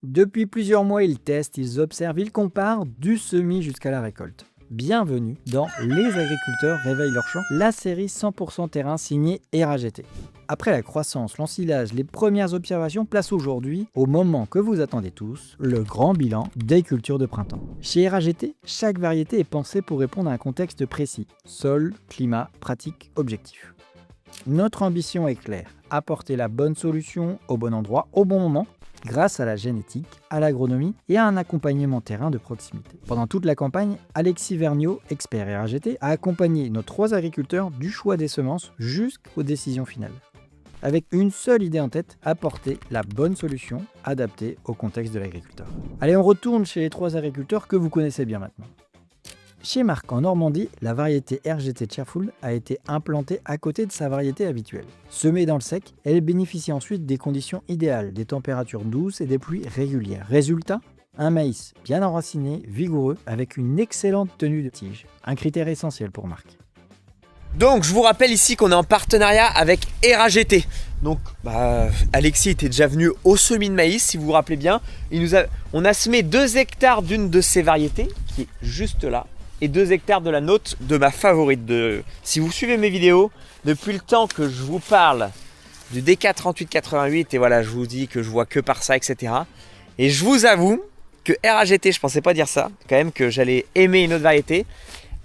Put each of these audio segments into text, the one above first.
Depuis plusieurs mois, ils testent, ils observent, ils comparent du semis jusqu'à la récolte. Bienvenue dans Les agriculteurs réveillent leur champ, la série 100% terrain signée RAGT. Après la croissance, l'ensilage, les premières observations, place aujourd'hui, au moment que vous attendez tous, le grand bilan des cultures de printemps. Chez RAGT, chaque variété est pensée pour répondre à un contexte précis. Sol, climat, pratique, objectif. Notre ambition est claire, apporter la bonne solution au bon endroit, au bon moment, grâce à la génétique, à l'agronomie et à un accompagnement terrain de proximité. Pendant toute la campagne, Alexis Vergniaud, expert RAGT, a accompagné nos 3 agriculteurs du choix des semences jusqu'aux décisions finales. Avec une seule idée en tête, apporter la bonne solution adaptée au contexte de l'agriculteur. Allez, on retourne chez les 3 agriculteurs que vous connaissez bien maintenant. Chez Marc en Normandie, la variété RGT Cheerful a été implantée à côté de sa variété habituelle. Semée dans le sec, elle bénéficie ensuite des conditions idéales, des températures douces et des pluies régulières. Résultat, un maïs bien enraciné, vigoureux, avec une excellente tenue de tige. Un critère essentiel pour Marc. Donc je vous rappelle ici qu'on est en partenariat avec RAGT. Donc Alexis était déjà venu au semis de maïs, si vous vous rappelez bien. On a semé 2 hectares d'une de ces variétés, qui est juste là, et 2 hectares de la nôtre, de ma favorite. Si vous suivez mes vidéos, depuis le temps que je vous parle du DK3888, et voilà, je vous dis que je vois que par ça, etc. Et je vous avoue que RAGT, je pensais pas dire ça, quand même, que j'allais aimer une autre variété.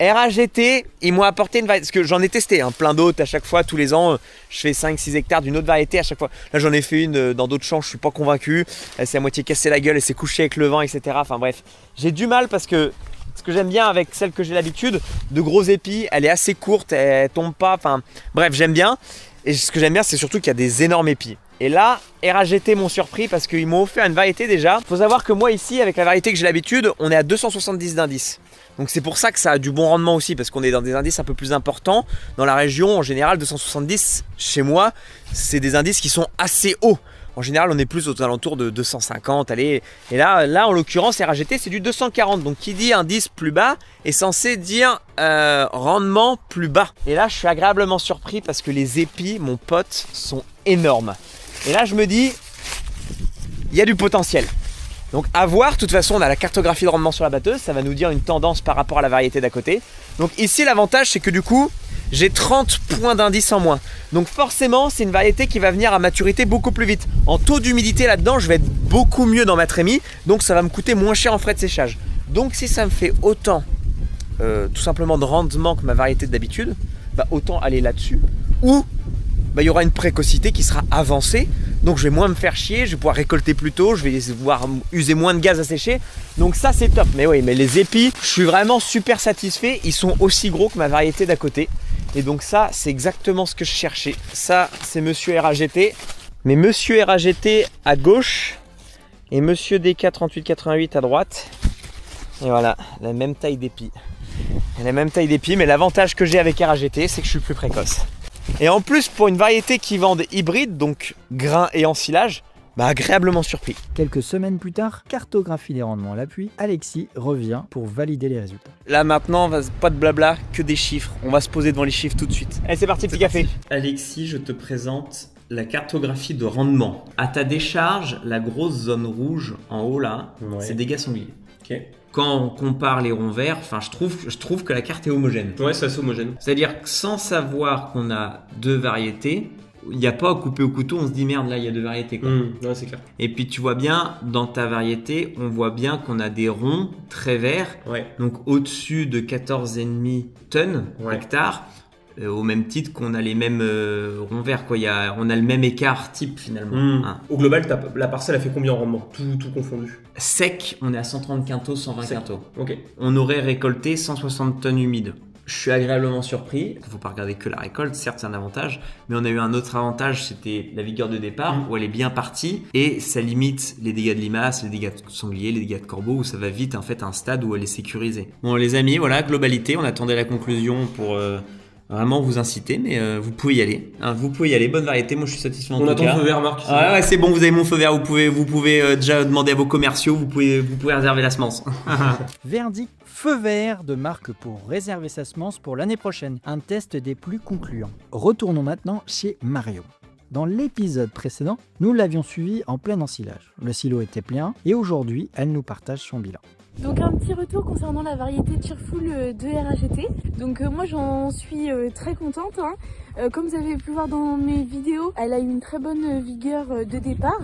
RAGT, ils m'ont apporté une variété, parce que j'en ai testé plein d'autres à chaque fois, tous les ans, je fais 5-6 hectares d'une autre variété à chaque fois. Là j'en ai fait une dans d'autres champs, je suis pas convaincu, elle s'est à moitié cassée la gueule, elle s'est couchée avec le vent, etc. Enfin bref, j'ai du mal parce que ce que j'aime bien avec celle que j'ai l'habitude, de gros épis, elle est assez courte, elle tombe pas, enfin bref, j'aime bien. Et ce que j'aime bien, c'est surtout qu'il y a des énormes épis. Et là, RAGT m'ont surpris parce qu'ils m'ont offert une variété déjà. Il faut savoir que moi ici, avec la variété que j'ai l'habitude, on est à 270 d'indices. Donc c'est pour ça que ça a du bon rendement aussi, parce qu'on est dans des indices un peu plus importants. Dans la région, en général, 270, chez moi, c'est des indices qui sont assez hauts. En général, on est plus aux alentours de 250, allez. Et là en l'occurrence, RAGT, c'est du 240. Donc qui dit indice plus bas est censé dire rendement plus bas. Et là, je suis agréablement surpris parce que les épis, mon pote, sont énormes. Et là, je me dis, il y a du potentiel. Donc à voir, de toute façon on a la cartographie de rendement sur la batteuse, ça va nous dire une tendance par rapport à la variété d'à côté. Donc ici l'avantage c'est que du coup j'ai 30 points d'indice en moins. Donc forcément c'est une variété qui va venir à maturité beaucoup plus vite. En taux d'humidité là-dedans je vais être beaucoup mieux dans ma trémie, donc ça va me coûter moins cher en frais de séchage. Donc si ça me fait autant tout simplement de rendement que ma variété d'habitude, autant aller là-dessus. Ou il y aura une précocité qui sera avancée, donc je vais moins me faire chier, je vais pouvoir récolter plus tôt, je vais pouvoir user moins de gaz à sécher, donc ça c'est top. Mais oui, mais les épis, je suis vraiment super satisfait, ils sont aussi gros que ma variété d'à côté, et donc ça c'est exactement ce que je cherchais. Ça c'est monsieur RAGT, mais monsieur RAGT à gauche et monsieur DK3888 à droite, et voilà, la même taille d'épis. La même taille d'épis, mais l'avantage que j'ai avec RAGT c'est que je suis plus précoce. Et en plus, pour une variété qui vend hybride, donc grain et ensilage, agréablement surpris. Quelques semaines plus tard, cartographie des rendements à l'appui, Alexis revient pour valider les résultats. Là maintenant, pas de blabla, que des chiffres. On va se poser devant les chiffres tout de suite. Allez, c'est parti, petit café. Alexis, je te présente la cartographie de rendement. À ta décharge, la grosse zone rouge en haut là, c'est dégâts sangliers. Ok. Quand on compare les ronds verts, je trouve que la carte est homogène. Ouais, c'est assez homogène. C'est-à-dire que sans savoir qu'on a 2 variétés, il n'y a pas à couper au couteau, on se dit merde, là il y a 2 variétés quoi. Ouais, c'est clair. Et puis tu vois bien, dans ta variété, on voit bien qu'on a des ronds très verts, donc au-dessus de 14,5 tonnes hectares. Au même titre qu'on a les mêmes ronds verts, quoi. On a le même écart type finalement. Au global, la parcelle a fait combien en rendement, tout confondu? Sec, on est à 130 quintaux, 120 quintaux. Ok. On aurait récolté 160 tonnes humides. Je suis agréablement surpris. Il ne faut pas regarder que la récolte, certes c'est un avantage, mais on a eu un autre avantage, c'était la vigueur de départ, où elle est bien partie, et ça limite les dégâts de limaces, les dégâts de sanglier, les dégâts de corbeau, où ça va vite en fait à un stade où elle est sécurisée. Bon les amis, voilà, globalité, on attendait la conclusion pour... vraiment vous inciter, mais vous pouvez y aller. Vous pouvez y aller, bonne variété, moi je suis satisfait en tout cas. On attend le feu vert, Marc. Ouais, c'est bon, vous avez mon feu vert, vous pouvez déjà demander à vos commerciaux, vous pouvez réserver la semence. Verdict, feu vert de Marc pour réserver sa semence pour l'année prochaine. Un test des plus concluants. Retournons maintenant chez Mario. Dans l'épisode précédent, nous l'avions suivi en plein ensilage. Le silo était plein et aujourd'hui, elle nous partage son bilan. Donc un petit retour concernant la variété Cheerful de RAGT. Donc moi j'en suis très contente. Comme vous avez pu voir dans mes vidéos, elle a eu une très bonne vigueur de départ.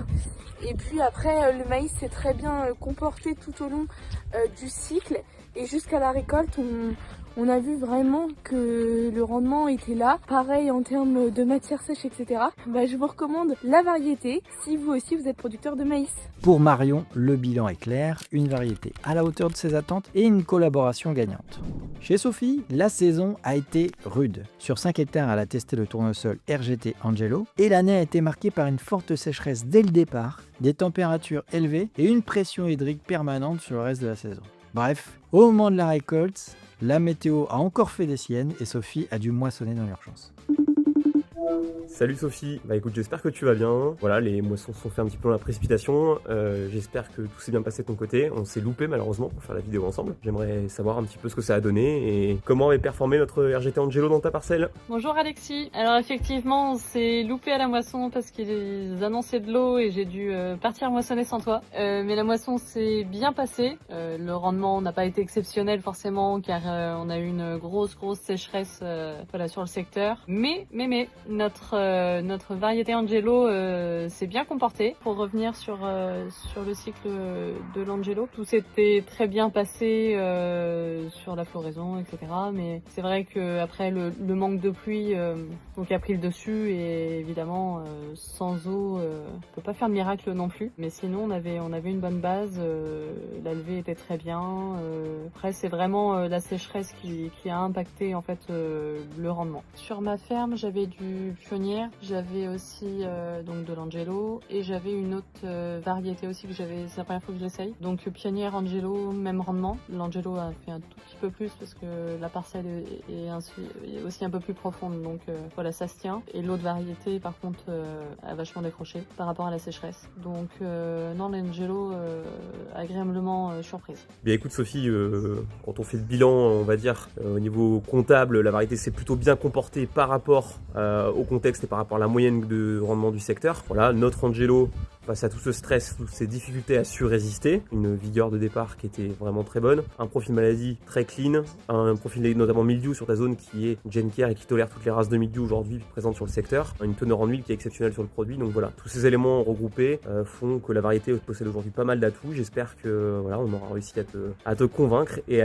Et puis après le maïs s'est très bien comporté tout au long du cycle. Et jusqu'à la récolte, on a vu vraiment que le rendement était là. Pareil en termes de matière sèche, etc. Je vous recommande la variété si vous aussi vous êtes producteur de maïs. Pour Marion, le bilan est clair, une variété à la hauteur de ses attentes et une collaboration gagnante. Chez Sophie, la saison a été rude. Sur 5 hectares, elle a testé le tournesol RGT Angelo et l'année a été marquée par une forte sécheresse dès le départ, des températures élevées et une pression hydrique permanente sur le reste de la saison. Bref, au moment de la récolte, la météo a encore fait des siennes et Sophie a dû moissonner dans l'urgence. Salut Sophie, écoute, j'espère que tu vas bien. Voilà, les moissons se sont fait un petit peu dans la précipitation. J'espère que tout s'est bien passé de ton côté. On s'est loupé malheureusement pour faire la vidéo ensemble. J'aimerais savoir un petit peu ce que ça a donné et comment avait performé notre RGT Angelo dans ta parcelle. Bonjour Alexis. Alors effectivement, on s'est loupé à la moisson parce qu'ils annonçaient de l'eau et j'ai dû partir moissonner sans toi. Mais la moisson s'est bien passée. Le rendement n'a pas été exceptionnel forcément car on a eu une grosse sécheresse sur le secteur. Mais notre variété Angelo s'est bien comportée. Pour revenir sur le cycle de l'Angelo, tout s'était très bien passé sur la floraison, etc. Mais c'est vrai qu'après le manque de pluie donc a pris le dessus et évidemment sans eau on peut pas faire de miracle non plus. Mais sinon on avait une bonne base, la levée était très bien. Après c'est vraiment la sécheresse qui a impacté en fait le rendement. Sur ma ferme j'avais du pionnière, j'avais aussi donc de l'Angelo et j'avais une autre variété aussi que c'est la première fois que je l'essaye. Donc pionnière, Angelo, même rendement. L'Angelo a fait un tout petit peu plus parce que la parcelle est aussi un peu plus profonde, donc voilà, ça se tient. Et l'autre variété par contre a vachement décroché par rapport à la sécheresse. Donc non, l'Angelo agréablement surprise. Bien écoute Sophie, quand on fait le bilan, on va dire au niveau comptable, la variété s'est plutôt bien comportée par rapport au contexte et par rapport à la moyenne de rendement du secteur. Voilà, notre Angelo, face à tout ce stress, toutes ces difficultés, a su résister. Une vigueur de départ qui était vraiment très bonne. Un profil maladie très clean. Un profil notamment mildiou sur ta zone qui est GenCare et qui tolère toutes les races de mildiou aujourd'hui présentes sur le secteur. Une teneur en huile qui est exceptionnelle sur le produit. Donc voilà, tous ces éléments regroupés font que la variété possède aujourd'hui pas mal d'atouts. J'espère que voilà, on aura réussi à te convaincre et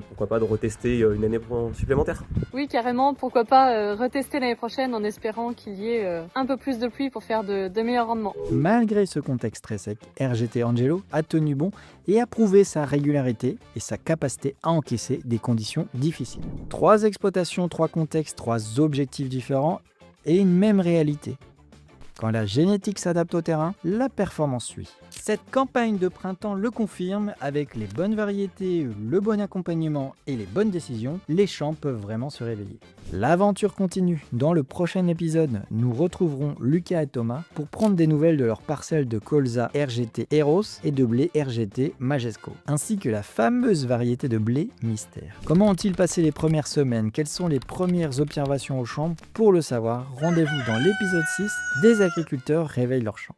pourquoi pas, de retester une année supplémentaire. Oui, carrément. Pourquoi pas retester l'année prochaine en espérant qu'il y ait un peu plus de pluie pour faire de meilleurs rendements. Malgré ce contexte très sec, RGT Angelo a tenu bon et a prouvé sa régularité et sa capacité à encaisser des conditions difficiles. 3 exploitations, 3 contextes, 3 objectifs différents et une même réalité. Quand la génétique s'adapte au terrain, la performance suit. Cette campagne de printemps le confirme, avec les bonnes variétés, le bon accompagnement et les bonnes décisions, les champs peuvent vraiment se réveiller. L'aventure continue. Dans le prochain épisode, nous retrouverons Lucas et Thomas pour prendre des nouvelles de leurs parcelles de colza RGT Eros et de blé RGT Majesco, ainsi que la fameuse variété de blé Mystère. Comment ont-ils passé les premières semaines? Quelles sont les premières observations au champ? Pour le savoir, rendez-vous dans l'épisode 6 des agriculteurs réveillent leurs champs.